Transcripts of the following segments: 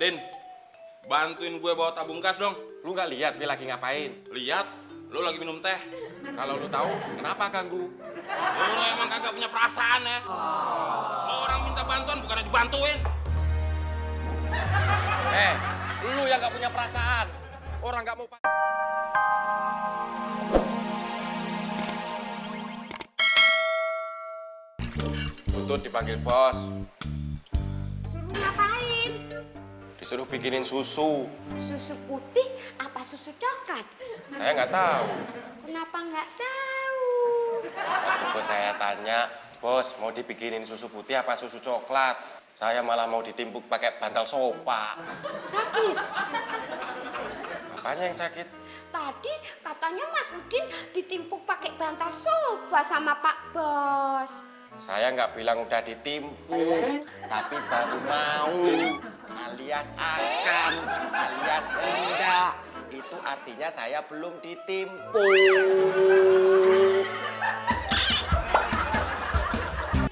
Din, bantuin gue bawa tabung gas dong. Lu nggak lihat gue lagi ngapain? Lihat, lu lagi minum teh. Kalau lu tahu, kenapa ganggu? Lu emang kagak punya perasaan ya? Orang minta bantuan bukannya dibantuin. Lu yang nggak punya perasaan. Orang nggak mau. Butut dipanggil bos. Suruh ngapain? Disuruh bikinin susu. Susu putih apa susu coklat? Saya nggak tahu. Kenapa nggak tahu? Waktu bos saya tanya, bos mau dibikinin susu putih apa susu coklat? Saya malah mau ditimpuk pakai bantal sopa. Sakit. Apanya yang sakit? Tadi katanya Mas Udin ditimpuk pakai bantal sofa sama Pak Bos. Saya nggak bilang udah ditimpuk, tapi baru mau, alias akan, alias hendak. Itu artinya saya belum ditimpuk.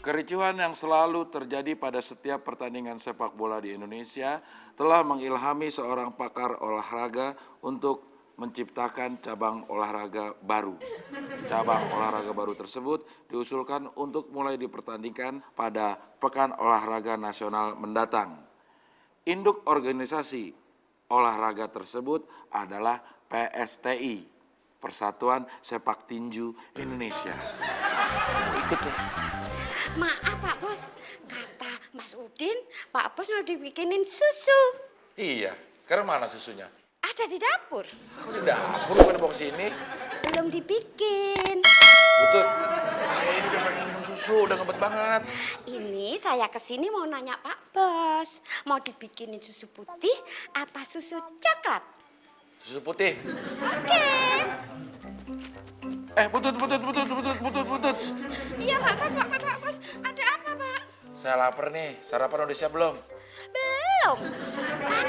Kericuhan yang selalu terjadi pada setiap pertandingan sepak bola di Indonesia telah mengilhami seorang pakar olahraga untuk menciptakan cabang olahraga baru. Cabang olahraga baru tersebut diusulkan untuk mulai dipertandingkan pada Pekan Olahraga Nasional mendatang. Induk organisasi olahraga tersebut adalah PSTI, Persatuan Sepak Tinju Indonesia. Ikut tuh. Maaf Pak Bos, kata Mas Udin, Pak Bos mau dibikinin susu. Iya, karena mana susunya? Ada di dapur. Kok di dapur bukan dibawa ke sini? Belum dibikin. Butut, saya ini udah pengen minum susu, udah ngebet banget. Ini saya kesini mau nanya Pak Bos, mau dibikinin susu putih apa susu coklat? Susu putih. Oke. Butut. Iya Pak Bos. Ada apa Pak? Saya lapar nih, sarapan udah siap belum? Belum. Kan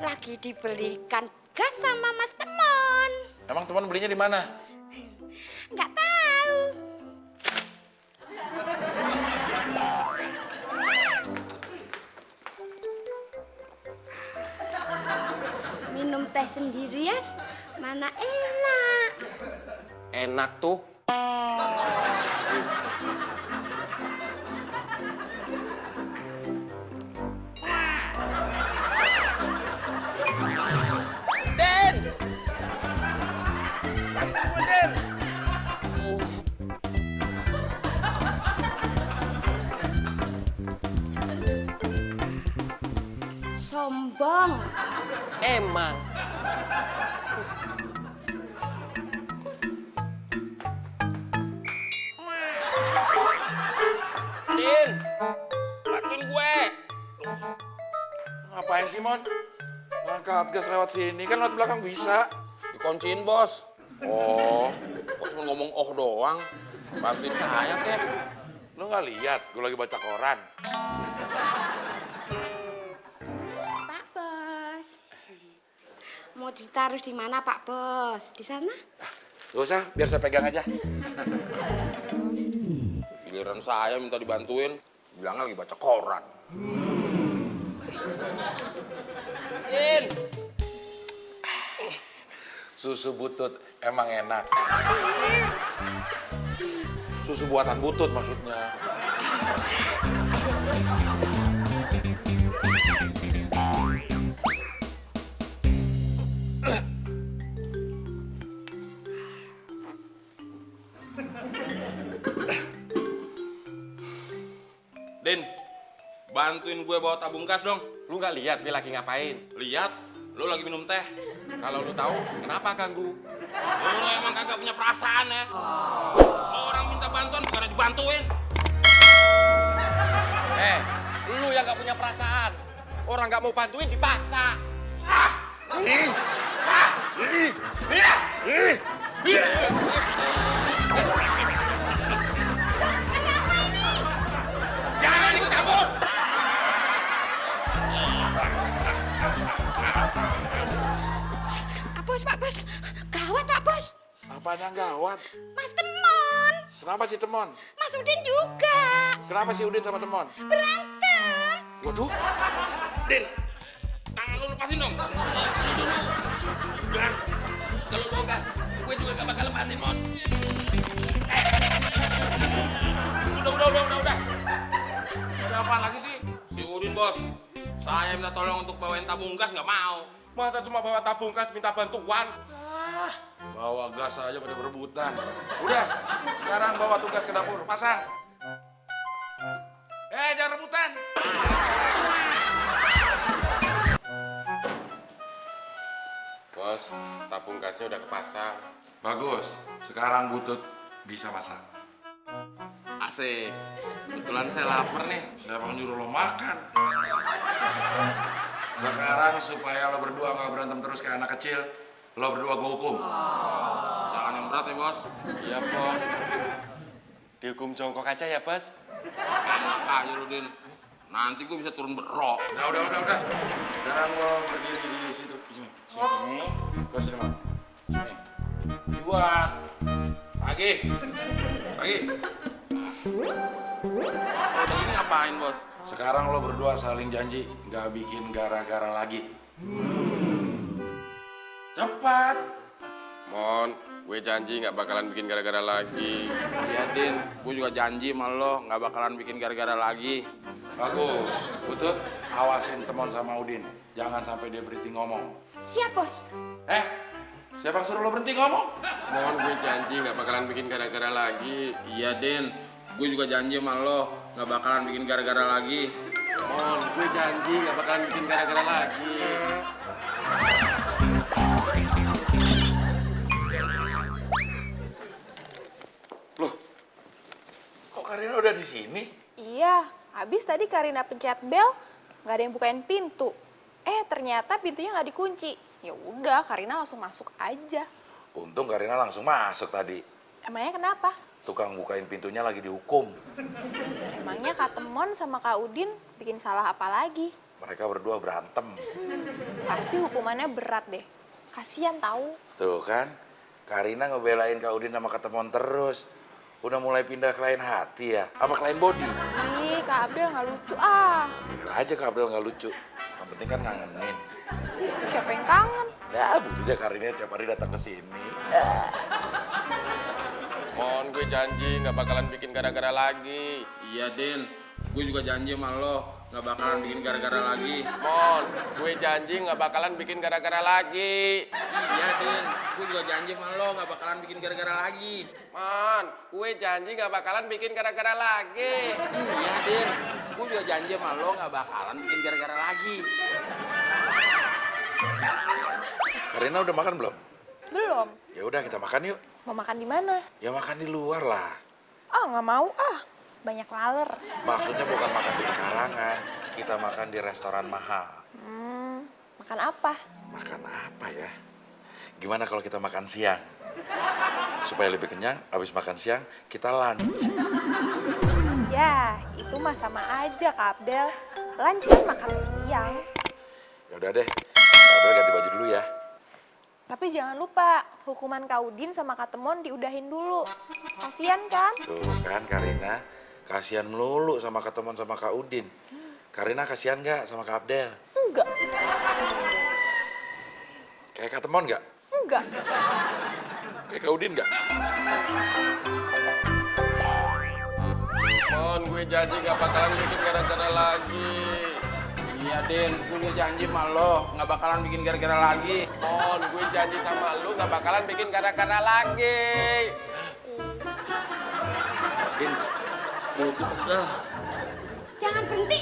lagi dibelikan gas sama Mas Temon. Emang teman belinya di mana? Nggak tahu. Minum teh sendirian mana enak. Enak tuh. Sombong. Emang. Din, bantuin gue. Ngapain sih, Mon? Ngangkat gas lewat sini, kan lewat belakang bisa. Dikunciin, Bos. Oh, Kok cuma ngomong oh doang? Bantuin saya, kek. lu nggak lihat gue lagi baca koran? Pak Bos. Mau ditaruh di mana Pak Bos? Di sana? Gak usah, biar saya pegang aja. Giliran saya minta dibantuin, bilangnya lagi baca koran. Din, Susu butut emang enak. Susu buatan butut maksudnya. Din, bantuin gue bawa tabung gas dong. Lu nggak lihat gue lagi ngapain? Lihat, lu lagi minum teh. Kalau lu tahu, kenapa ganggu? Lu emang kagak punya perasaan ya? Orang minta bantuan bukannya dibantuin. Lu yang nggak punya perasaan. Orang nggak mau bantuin dipaksa. Jangan ikut campur. Pak Bos. Gawat Pak Bos. Apaan yang gawat? Mas Temon. Kenapa sih Temon? Mas Udin juga. Kenapa sih Udin sama Temon? Berantem. Waduh, Din, lepasin dong. Lu dulu. Udah. Kalau lu enggak, gue juga gak bakal lepasin, Mon. Udah. Ada apa lagi sih? Si Udin, Bos. Saya minta tolong untuk bawain tabung gas, nggak mau. Masa cuma bawa tabung gas minta bantuan? Bawa gas aja pada berebutan. Udah, sekarang bawa tugas ke dapur, pasang. Jangan rebutan. Bos, tabung gasnya udah kepasang. Bagus, sekarang Butut bisa masak. Asik. Kebetulan saya lapar nih. Siapa yang nyuruh lo makan? Sekarang supaya lo berdua nggak berantem terus kayak anak kecil, lo berdua gue hukum. Jangan yang berat ya, Bos. Iya, Bos. Dihukum jongkok aja ya, Bos. Enak aja lu, Din. Nanti gue bisa turun berok. Udah. Sekarang lo berdiri di situ. Sini. Gue sini, Bang. Sini. Juan. Lagi. Udah gini ngapain, Bos? Sekarang lo berdua saling janji nggak bikin gara-gara lagi. Cepat. Mon, gue janji nggak bakalan bikin gara-gara lagi. Iya, Din. Gue juga janji sama lo nggak bakalan bikin gara-gara lagi. Bagus. Butut, awasin Temon sama Udin. Jangan sampai dia berhenti ngomong. Siap, Bos. Siapa yang suruh lo berhenti ngomong? Mon, gue janji nggak bakalan bikin gara-gara lagi. Iya, Din. Gue juga janji sama lo nggak bakalan bikin gara-gara lagi. Mon, gue janji nggak bakalan bikin gara-gara lagi. Loh, kok Karina udah di sini? Iya, habis tadi Karina pencet bel, nggak ada yang bukain pintu. Ternyata pintunya nggak dikunci. Ya udah, Karina langsung masuk aja. Untung Karina langsung masuk tadi. Emangnya kenapa? Tukang bukain pintunya lagi dihukum. Emangnya Kak Temon sama Kak Udin bikin salah apa lagi? Mereka berdua berantem. Pasti hukumannya berat deh. Kasian tahu. Tuh kan, Karina ngebelain Kak Udin sama Kak Temon terus. Udah mulai pindah ke lain hati ya? Apa ke lain body? Ih, Kak Abdel nggak lucu ah. Bener aja Kak Abdel nggak lucu. Yang penting kan ngangenin. Siapa yang kangen? Ya, buktinya Karina tiap hari datang ke sini. Mon, gue janji nggak bakalan bikin gara-gara lagi. Iya, Din. Gue juga janji sama lo nggak bakalan bikin gara-gara lagi. Mon, gue janji nggak bakalan bikin gara-gara lagi. Iya, Din. Gue juga janji sama lo nggak bakalan bikin gara-gara lagi. Mon, gue janji nggak bakalan bikin gara-gara lagi. Iya, Din. Gue juga janji sama lo nggak bakalan bikin gara-gara lagi. Karina udah makan belum? Belum. Ya udah kita makan yuk. Mau makan di mana? Ya makan di luar lah. Ah, nggak mau ah. Banyak laler. Maksudnya bukan makan di pekarangan. Kita makan di restoran mahal. Makan apa? Makan apa ya? Gimana kalau kita makan siang? Supaya lebih kenyang, habis makan siang kita lunch. Ya, itu mah sama aja Kak Abdel. Lunch kan makan siang. Ya udah deh, Kak Abdel ganti baju dulu ya. Tapi jangan lupa, hukuman Kak Udin sama Kak Temon diudahin dulu. Kasian kan? Tuh kan Karina, kasihan melulu sama Kak Temon sama Kak Udin. Karina kasihan nggak sama Kak Abdel? Enggak. Kayak Kak Temon nggak? Enggak. Kayak Kak Udin nggak? Mon, gue janji nggak bakalan bikin gara-gara lagi. Iya, Din. Gue juga janji sama lo nggak bakalan bikin gara-gara lagi. Mon, gue janji sama lu nggak bakalan bikin gara-gara lagi. Din, mulut gue pegel. Jangan berhenti.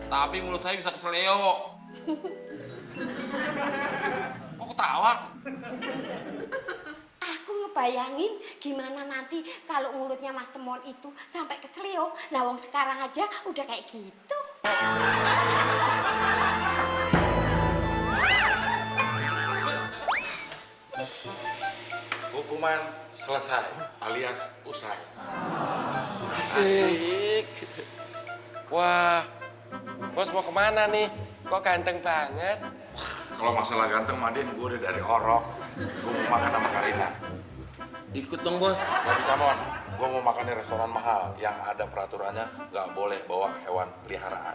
Tapi mulut saya bisa keseleo. Kok ketawa? Aku ngebayangin gimana nanti kalau mulutnya Mas Temon itu sampai ke seleo. Nah, wong sekarang aja udah kayak gitu. Hukuman selesai alias usai. Asik. Wah, bos mau kemana nih? Kok ganteng banget? Kalau masalah ganteng Madin, gue udah dari orok. Gue mau makan sama Karina. Ikut dong, Bos. Gak bisa Mon, gue mau makan di restoran mahal yang ada peraturannya gak boleh bawa hewan peliharaan.